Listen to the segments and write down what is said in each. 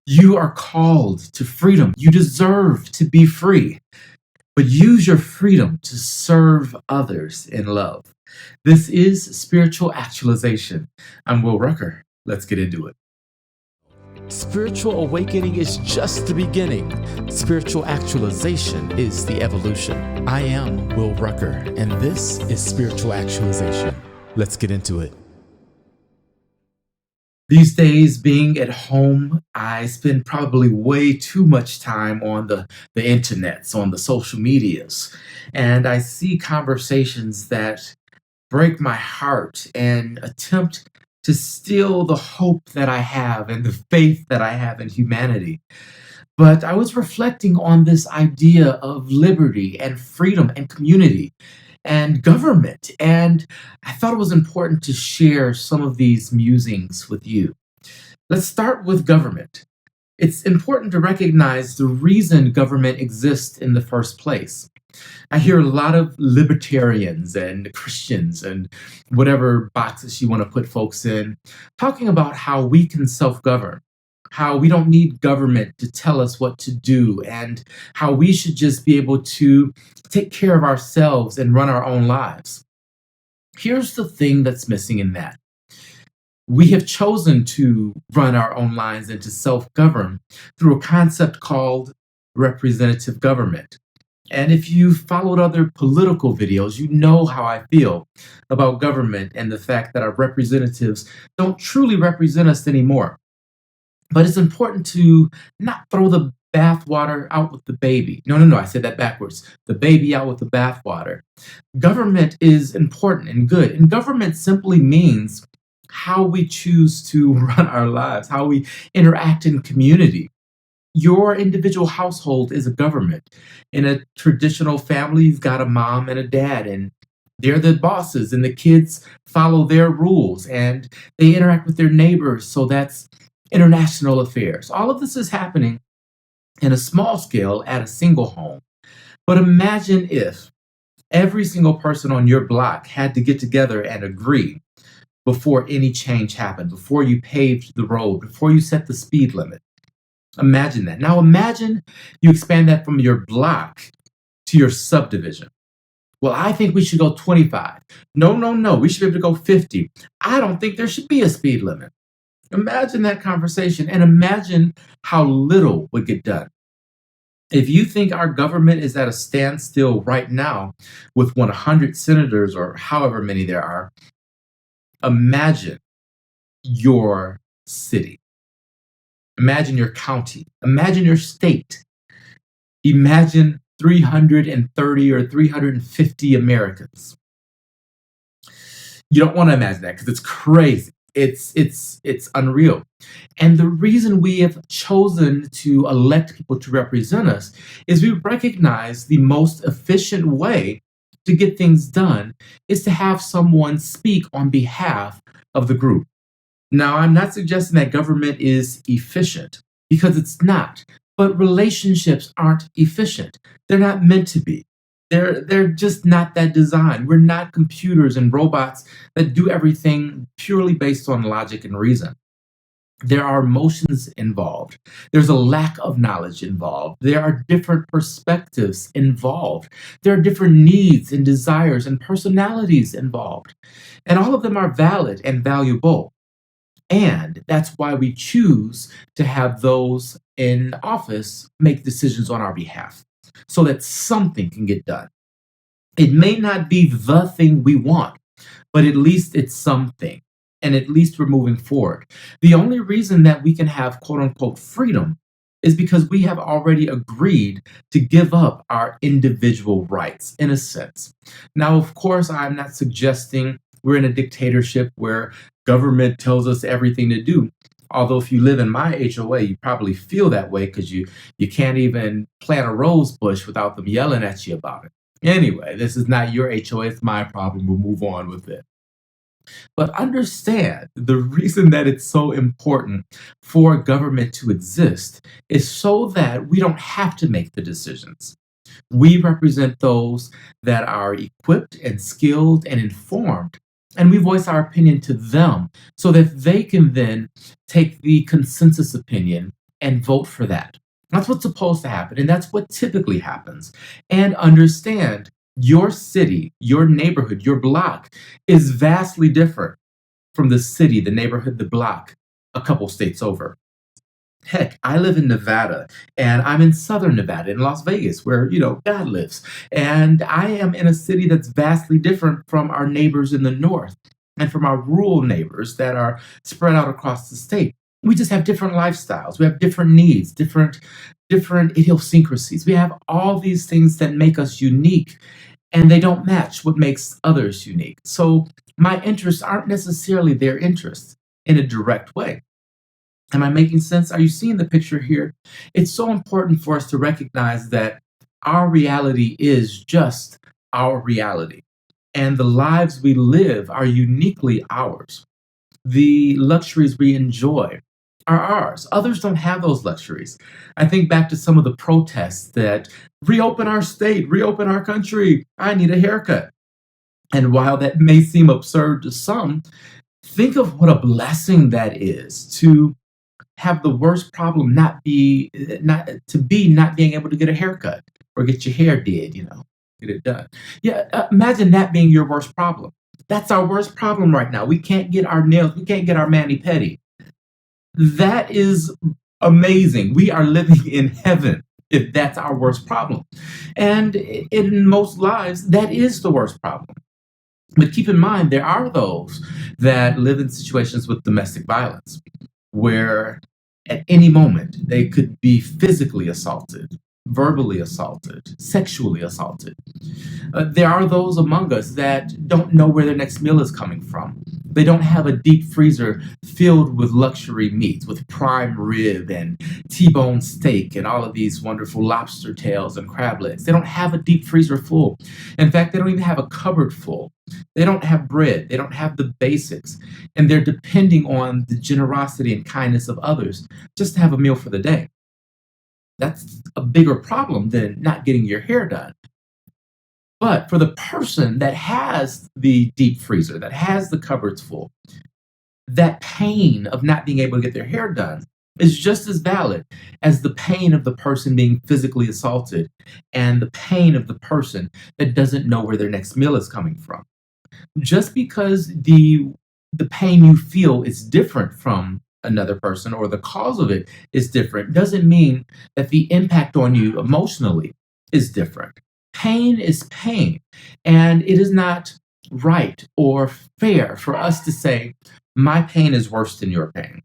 You are called to freedom. You deserve to be free, but use your freedom to serve others in love. This is spiritual actualization. I'm Will Rucker. Let's get into it. Spiritual awakening is just the beginning. Spiritual actualization is the evolution. I am Will Rucker, and this is Spiritual Actualization. Let's get into it. These days, being at home, I spend probably way too much time on the internets, on the social medias, and I see conversations that break my heart and attempt to steal the hope that I have and the faith that I have in humanity. But I was reflecting on this idea of liberty and freedom and community and government, and I thought it was important to share some of these musings with you. Let's start with government. It's important to recognize the reason government exists in the first place. I hear a lot of libertarians and Christians and whatever boxes you want to put folks in talking about how we can self govern, how we don't need government to tell us what to do, and how we should just be able to take care of ourselves and run our own lives. Here's the thing that's missing in that. We have chosen to run our own lives and to self govern through a concept called representative government. And if you've followed other political videos, you know how I feel about government and the fact that our representatives don't truly represent us anymore. But it's important to not throw the bathwater out with the baby. No, I said that backwards. The baby out with the bathwater. Government is important and good. And government simply means how we choose to run our lives, how we interact in community. Your individual household is a government. In a traditional family, you've got a mom and a dad, and they're the bosses, and the kids follow their rules and they interact with their neighbors. So that's international affairs. All of this is happening in a small scale at a single home. But imagine if every single person on your block had to get together and agree before any change happened, before you paved the road, before you set the speed limit. Imagine that. Now imagine you expand that from your block to your subdivision. Well, I think we should go 25. No. We should be able to go 50. I don't think there should be a speed limit. Imagine that conversation and imagine how little would get done. If you think our government is at a standstill right now with 100 senators or however many there are, imagine your city. Imagine your county. Imagine your state. Imagine 330 or 350 Americans. You don't want to imagine that because it's crazy. It's unreal. And the reason we have chosen to elect people to represent us is we recognize the most efficient way to get things done is to have someone speak on behalf of the group. Now, I'm not suggesting that government is efficient because it's not, but relationships aren't efficient. They're not meant to be. They're just not that designed. We're not computers and robots that do everything purely based on logic and reason. There are emotions involved. There's a lack of knowledge involved. There are different perspectives involved. There are different needs and desires and personalities involved. And all of them are valid and valuable. And that's why we choose to have those in office make decisions on our behalf so that something can get done. It may not be the thing we want, but at least it's something. And at least we're moving forward. The only reason that we can have quote unquote freedom is because we have already agreed to give up our individual rights in a sense. Now, of course, I'm not suggesting we're in a dictatorship where government tells us everything to do. Although if you live in my HOA, you probably feel that way because you can't even plant a rose bush without them yelling at you about it. Anyway, this is not your HOA, it's my problem. We'll move on with it. But understand the reason that it's so important for government to exist is so that we don't have to make the decisions. We represent those that are equipped and skilled and informed, and we voice our opinion to them so that they can then take the consensus opinion and vote for that. That's what's supposed to happen, and that's what typically happens. And understand your city, your neighborhood, your block is vastly different from the city, the neighborhood, the block a couple states over. Heck, I live in Nevada and I'm in southern Nevada in Las Vegas where, God lives. And I am in a city that's vastly different from our neighbors in the north and from our rural neighbors that are spread out across the state. We just have different lifestyles. We have different needs, different idiosyncrasies. We have all these things that make us unique and they don't match what makes others unique. So my interests aren't necessarily their interests in a direct way. Am I making sense? Are you seeing the picture here? It's so important for us to recognize that our reality is just our reality. And the lives we live are uniquely ours. The luxuries we enjoy are ours. Others don't have those luxuries. I think back to some of the protests that reopen our state, reopen our country. I need a haircut. And while that may seem absurd to some, think of what a blessing that is to have the worst problem not being able to get a haircut or get your hair did, get it done. Yeah, imagine that being your worst problem. That's our worst problem right now. We can't get our nails, we can't get our mani pedi. That is amazing. We are living in heaven if that's our worst problem. And in most lives, that is the worst problem. But keep in mind, there are those that live in situations with domestic violence where at any moment they could be physically assaulted, verbally assaulted, sexually assaulted. There are those among us that don't know where their next meal is coming from. They don't have a deep freezer filled with luxury meats, with prime rib and T-bone steak and all of these wonderful lobster tails and crab legs. They don't have a deep freezer full. In fact, they don't even have a cupboard full. They don't have bread. They don't have the basics. And they're depending on the generosity and kindness of others just to have a meal for the day. That's a bigger problem than not getting your hair done. But for the person that has the deep freezer, that has the cupboards full, that pain of not being able to get their hair done is just as valid as the pain of the person being physically assaulted and the pain of the person that doesn't know where their next meal is coming from. Just because the pain you feel is different from another person or the cause of it is different doesn't mean that the impact on you emotionally is different. Pain is pain, and it is not right or fair for us to say, my pain is worse than your pain.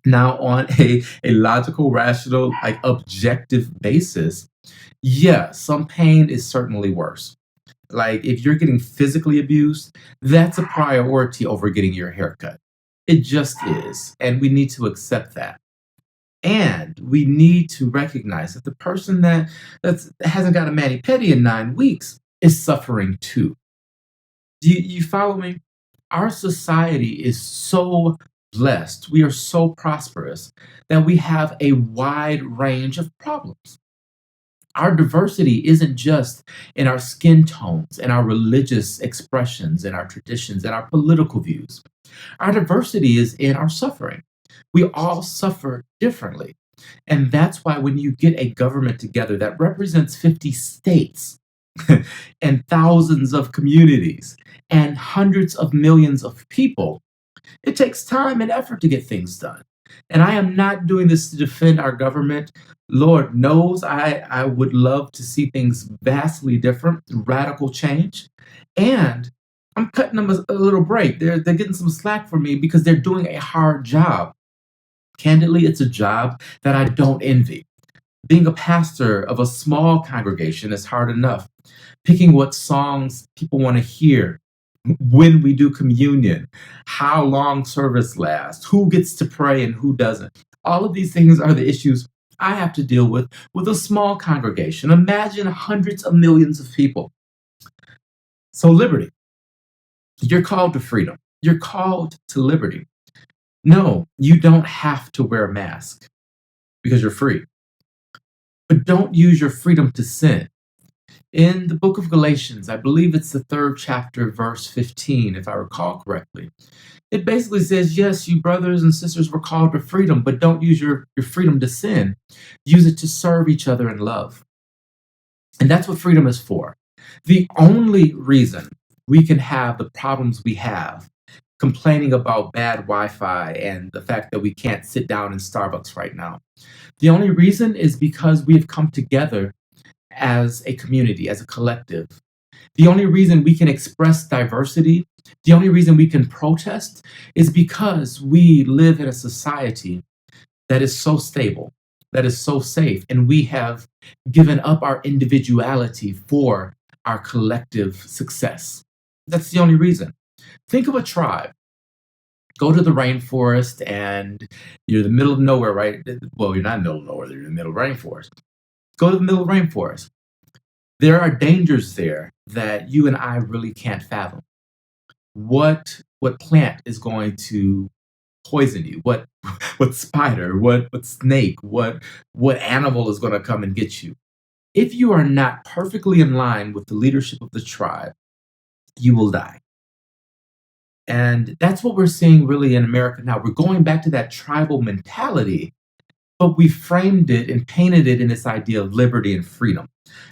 Now, on a logical, rational, like objective basis, yeah, some pain is certainly worse. Like if you're getting physically abused, that's a priority over getting your haircut. It just is. And we need to accept that. And we need to recognize that the person that hasn't got a mani pedi in 9 weeks is suffering too. Do you follow me? Our society is so blessed. We are so prosperous that we have a wide range of problems. Our diversity isn't just in our skin tones and our religious expressions and our traditions and our political views. Our diversity is in our suffering. We all suffer differently. And that's why when you get a government together that represents 50 states and thousands of communities and hundreds of millions of people, it takes time and effort to get things done. And I am not doing this to defend our government. Lord knows I would love to see things vastly different, radical change. And I'm cutting them a little break. They're getting some slack from me because they're doing a hard job. Candidly, it's a job that I don't envy. Being a pastor of a small congregation is hard enough. Picking what songs people want to hear, when we do communion, how long service lasts, who gets to pray and who doesn't. All of these things are the issues I have to deal with a small congregation. Imagine hundreds of millions of people. So liberty. You're called to freedom. You're called to liberty. No, you don't have to wear a mask because you're free. But don't use your freedom to sin. In the book of Galatians, I believe it's the third chapter, verse 15, if I recall correctly. It basically says, yes, you brothers and sisters were called to freedom, but don't use your freedom to sin. Use it to serve each other in love. And that's what freedom is for. The only reason we can have the problems we have, complaining about bad Wi-Fi and the fact that we can't sit down in Starbucks right now, the only reason is because we have come together as a community, as a collective. The only reason we can express diversity, the only reason we can protest is because we live in a society that is so stable, that is so safe, and we have given up our individuality for our collective success. That's the only reason. Think of a tribe. Go to the rainforest and you're in the middle of nowhere, right? Well, you're not in the middle of nowhere, you're in the middle of rainforest. Go to the middle of rainforest. There are dangers there that you and I really can't fathom. What plant is going to poison you? What spider? What snake? What animal is going to come and get you? If you are not perfectly in line with the leadership of the tribe, you will die. And that's what we're seeing really in America now. We're going back to that tribal mentality, but we framed it and painted it in this idea of liberty and freedom,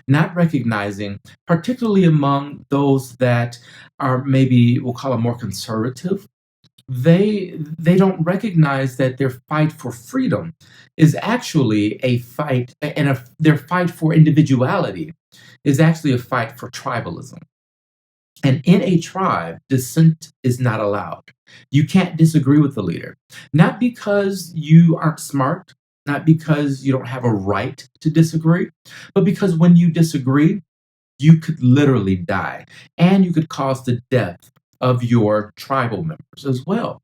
not recognizing, particularly among those that are maybe we'll call them more conservative, they don't recognize that their fight for freedom is actually a fight, and their fight for individuality is actually a fight for tribalism. And in a tribe, dissent is not allowed. You can't disagree with the leader, not because you aren't smart, not because you don't have a right to disagree, but because when you disagree, you could literally die and you could cause the death of your tribal members as well,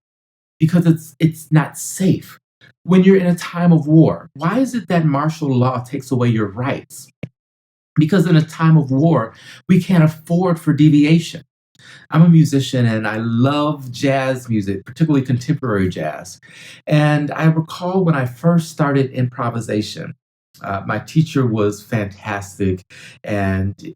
because it's not safe. When you're in a time of war, why is it that martial law takes away your rights? Because in a time of war, we can't afford for deviation. I'm a musician and I love jazz music, particularly contemporary jazz. And I recall when I first started improvisation, my teacher was fantastic and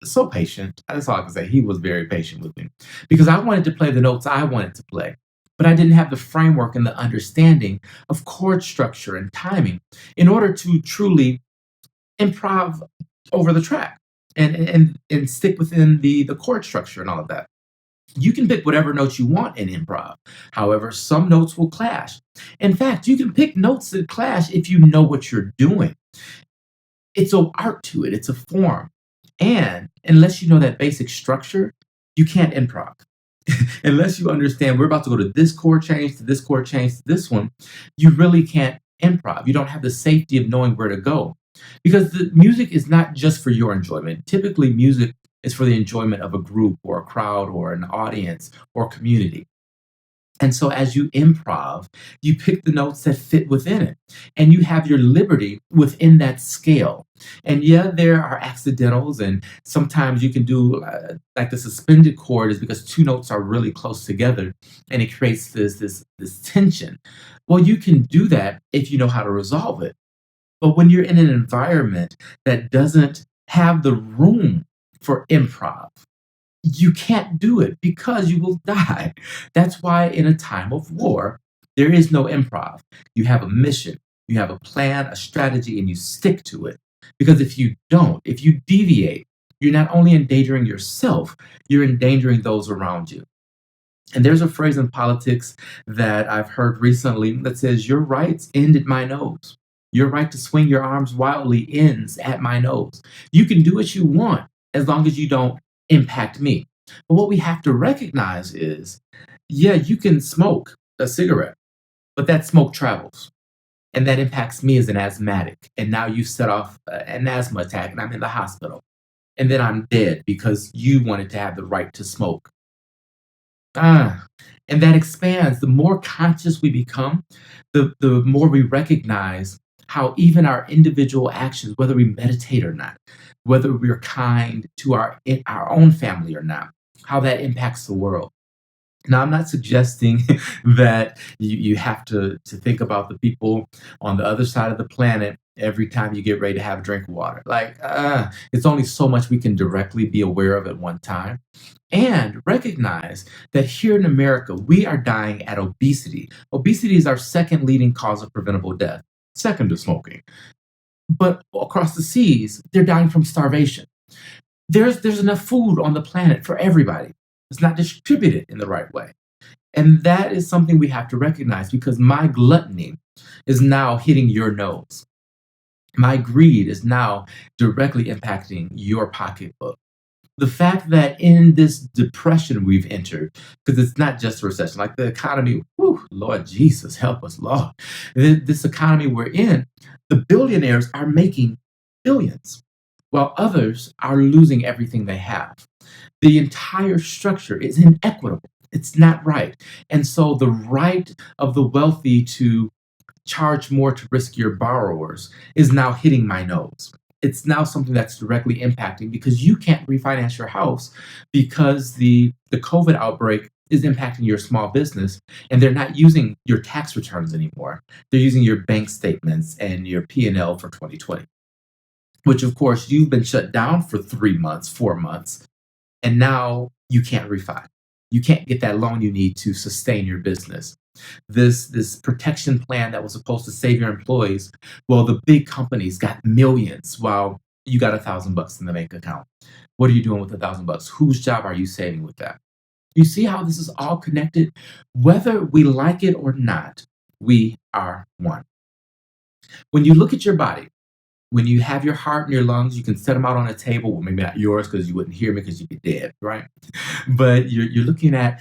so patient. That's all I can say. He was very patient with me because I wanted to play the notes I wanted to play, but I didn't have the framework and the understanding of chord structure and timing in order to truly improv over the track and stick within the chord structure and all of that. You can pick whatever notes you want in improv. However, some notes will clash. In fact, you can pick notes that clash if you know what you're doing. It's an art to it, it's a form. And unless you know that basic structure, you can't improv. Unless you understand we're about to go to this chord change, to this chord change, to this one, you really can't improv. You don't have the safety of knowing where to go. Because the music is not just for your enjoyment. Typically, music is for the enjoyment of a group or a crowd or an audience or community. And so as you improv, you pick the notes that fit within it and you have your liberty within that scale. And yeah, there are accidentals and sometimes you can do like the suspended chord is because two notes are really close together and it creates this tension. Well, you can do that if you know how to resolve it. But when you're in an environment that doesn't have the room for improv, you can't do it because you will die. That's why in a time of war, there is no improv. You have a mission, you have a plan, a strategy, and you stick to it. Because if you don't, if you deviate, you're not only endangering yourself, you're endangering those around you. And there's a phrase in politics that I've heard recently that says, your rights end at my nose. Your right to swing your arms wildly ends at my nose. You can do what you want as long as you don't impact me. But what we have to recognize is, yeah, you can smoke a cigarette, but that smoke travels. And that impacts me as an asthmatic. And now you set off an asthma attack and I'm in the hospital. And then I'm dead because you wanted to have the right to smoke. And that expands. The more conscious we become, the more we recognize how even our individual actions, whether we meditate or not, whether we're kind to our own family or not, how that impacts the world. Now, I'm not suggesting that you have to think about the people on the other side of the planet every time you get ready to have a drink of water. It's only so much we can directly be aware of at one time. And recognize that here in America, we are dying at obesity. Obesity is our second leading cause of preventable death, second to smoking. But across the seas, they're dying from starvation. There's enough food on the planet for everybody. It's not distributed in the right way. And that is something we have to recognize because my gluttony is now hitting your nose. My greed is now directly impacting your pocketbook. The fact that in this depression we've entered, because it's not just a recession, like the economy, whew, Lord Jesus, help us, Lord. This economy we're in, the billionaires are making billions, while others are losing everything they have. The entire structure is inequitable. It's not right. And so the right of the wealthy to charge more to riskier borrowers is now hitting my nose. It's now something that's directly impacting because you can't refinance your house because the COVID outbreak is impacting your small business and they're not using your tax returns anymore. They're using your bank statements and your P&L for 2020, which of course you've been shut down for 3 months, 4 months, and now you can't refi. You can't get that loan you need to sustain your business. This protection plan that was supposed to save your employees, well, the big companies got millions while you got $1,000 in the bank account. What are you doing with $1,000? Whose job are you saving with that? You see how this is all connected? Whether we like it or not, we are one. When you look at your body, when you have your heart and your lungs, you can set them out on a table. Well, maybe not yours because you wouldn't hear me because you'd be dead, right? But you're looking at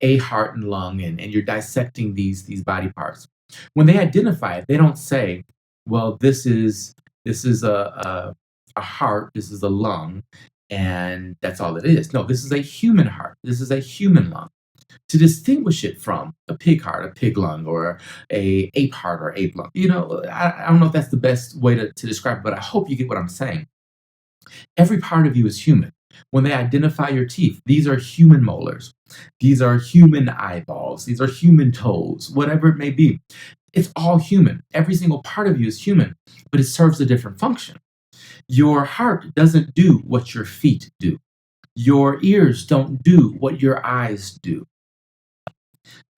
a heart and lung and you're dissecting these body parts. When they identify it, they don't say, well, this is a heart, this is a lung, and that's all it is. No, this is a human heart. This is a human lung. To distinguish it from a pig heart, a pig lung, or a ape heart or ape lung. I don't know if that's the best way to describe it, but I hope you get what I'm saying. Every part of you is human. When they identify your teeth, these are human molars. These are human eyeballs. These are human toes, whatever it may be. It's all human. Every single part of you is human, but it serves a different function. Your heart doesn't do what your feet do. Your ears don't do what your eyes do.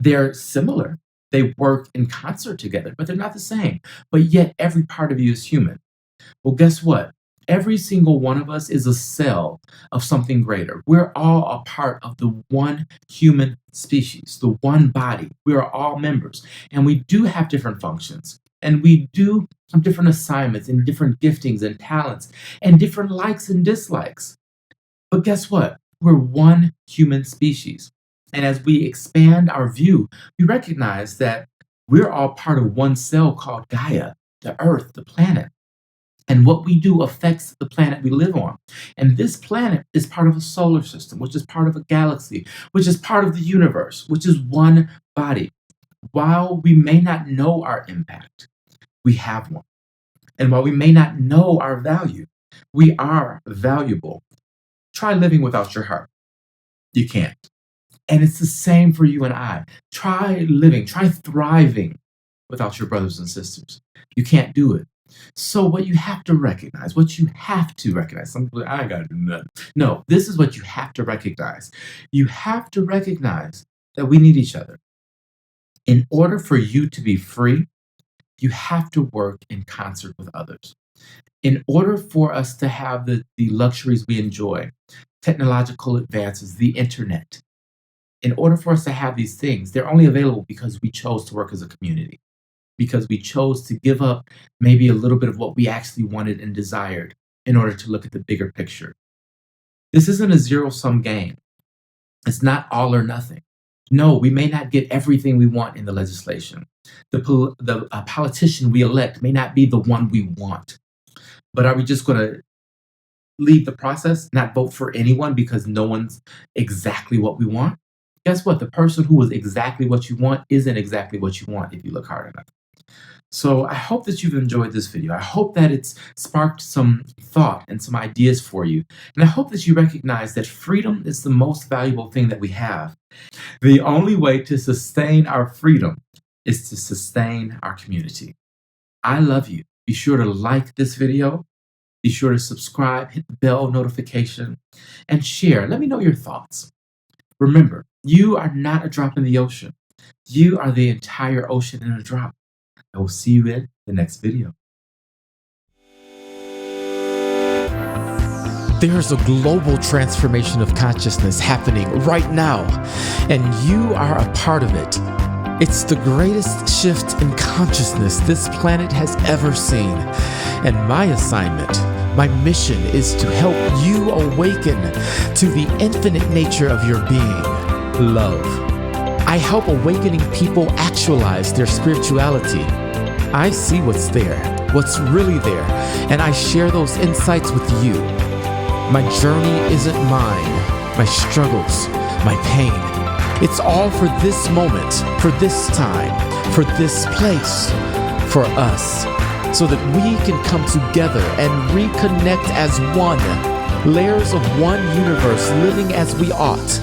They're similar. They work in concert together, but they're not the same. But yet every part of you is human. Well, guess what? Every single one of us is a cell of something greater. We're all a part of the one human species, the one body. We are all members, and we do have different functions, and we do have different assignments and different giftings and talents and different likes and dislikes. But guess what? We're one human species. And as we expand our view, we recognize that we're all part of one cell called Gaia, the Earth, the planet. And what we do affects the planet we live on. And this planet is part of a solar system, which is part of a galaxy, which is part of the universe, which is one body. While we may not know our impact, we have one. And while we may not know our value, we are valuable. Try living without your heart. You can't. And it's the same for you and I. Try living, try thriving without your brothers and sisters. You can't do it. So what you have to recognize, some people, I ain't got to do nothing. No, this is what you have to recognize. You have to recognize that we need each other. In order for you to be free, you have to work in concert with others. In order for us to have the luxuries we enjoy, technological advances, the internet, in order for us to have these things, they're only available because we chose to work as a community, because we chose to give up maybe a little bit of what we actually wanted and desired in order to look at the bigger picture. This isn't a zero-sum game. It's not all or nothing. No, we may not get everything we want in the legislation. The politician we elect may not be the one we want. But are we just going to leave the process, not vote for anyone because no one's exactly what we want? Guess what? The person who is exactly what you want isn't exactly what you want if you look hard enough. So I hope that you've enjoyed this video. I hope that it's sparked some thought and some ideas for you. And I hope that you recognize that freedom is the most valuable thing that we have. The only way to sustain our freedom is to sustain our community. I love you. Be sure to like this video. Be sure to subscribe, hit the bell notification, and share. Let me know your thoughts. Remember, you are not a drop in the ocean. You are the entire ocean in a drop. I will see you in the next video. There's a global transformation of consciousness happening right now, and you are a part of it. It's the greatest shift in consciousness this planet has ever seen. And my assignment, my mission is to help you awaken to the infinite nature of your being, love. I help awakening people actualize their spirituality. I see what's there, what's really there, and I share those insights with you. My journey isn't mine, my struggles, my pain. It's all for this moment, for this time, for this place, for us, so that we can come together and reconnect as one, layers of one universe living as we ought,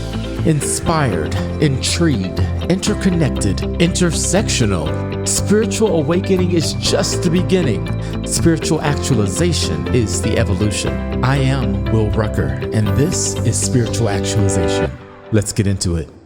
inspired, intrigued, interconnected, intersectional. Spiritual awakening is just the beginning. Spiritual actualization is the evolution. I am Will Rucker, and this is Spiritual Actualization. Let's get into it.